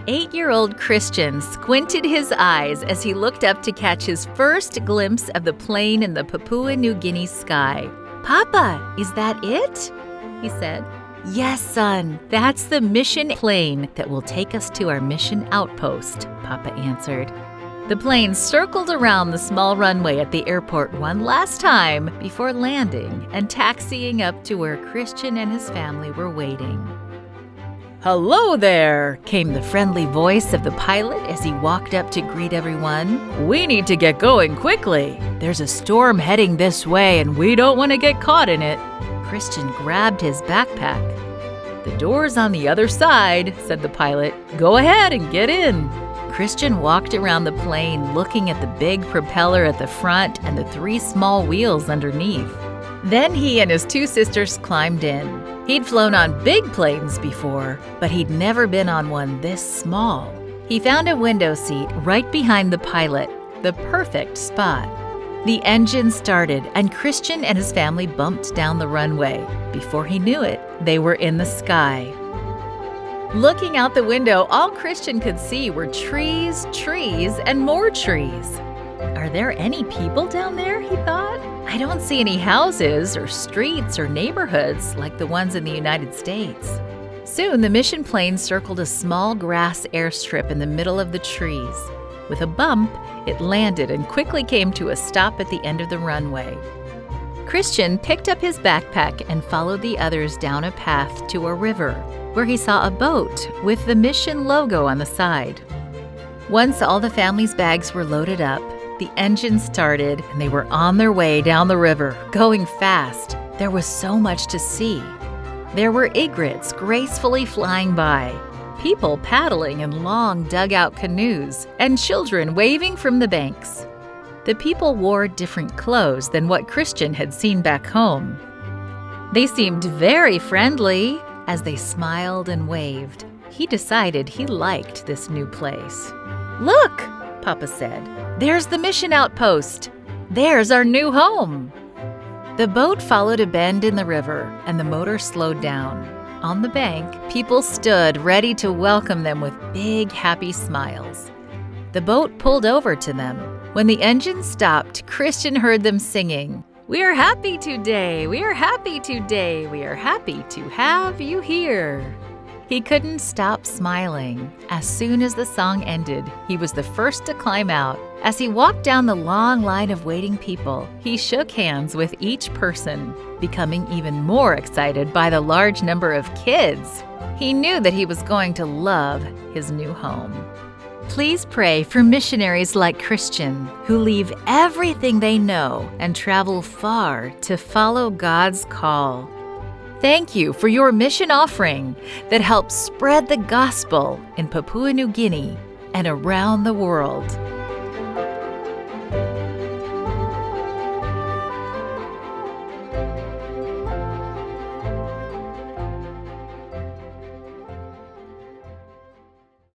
8-year-old Christian squinted his eyes as he looked up to catch his first glimpse of the plane in the Papua New Guinea sky. "Papa, is that it?" he said. "Yes, son, that's the mission plane that will take us to our mission outpost," Papa answered. The plane circled around the small runway at the airport one last time before landing and taxiing up to where Christian and his family were waiting. "Hello there," came the friendly voice of the pilot as he walked up to greet everyone. "We need to get going quickly. There's a storm heading this way and we don't want to get caught in it." Christian grabbed his backpack. "The door's on the other side," said the pilot. "Go ahead and get in." Christian walked around the plane looking at the big propeller at the front and the 3 small wheels underneath. Then he and his 2 sisters climbed in. He'd flown on big planes before, but he'd never been on one this small. He found a window seat right behind the pilot, the perfect spot. The engine started and Christian and his family bumped down the runway. Before he knew it, they were in the sky. Looking out the window, all Christian could see were trees, trees, and more trees. "Are there any people down there?" he thought. "I don't see any houses or streets or neighborhoods like the ones in the United States." Soon, the mission plane circled a small grass airstrip in the middle of the trees. With a bump, it landed and quickly came to a stop at the end of the runway. Christian picked up his backpack and followed the others down a path to a river, where he saw a boat with the mission logo on the side. Once all the family's bags were loaded up, the engine started and they were on their way down the river, going fast. There was so much to see. There were egrets gracefully flying by, people paddling in long dugout canoes, and children waving from the banks. The people wore different clothes than what Christian had seen back home. They seemed very friendly as they smiled and waved. He decided he liked this new place. "Look," Papa said, "there's the mission outpost. There's our new home." The boat followed a bend in the river, and the motor slowed down. On the bank, people stood ready to welcome them with big, happy smiles. The boat pulled over to them. When the engine stopped, Christian heard them singing, "We are happy today, we are happy today, we are happy to have you here." He couldn't stop smiling. As soon as the song ended, he was the first to climb out. As he walked down the long line of waiting people, he shook hands with each person, becoming even more excited by the large number of kids. He knew that he was going to love his new home. Please pray for missionaries like Christian who leave everything they know and travel far to follow God's call. Thank you for your mission offering that helps spread the gospel in Papua New Guinea and around the world.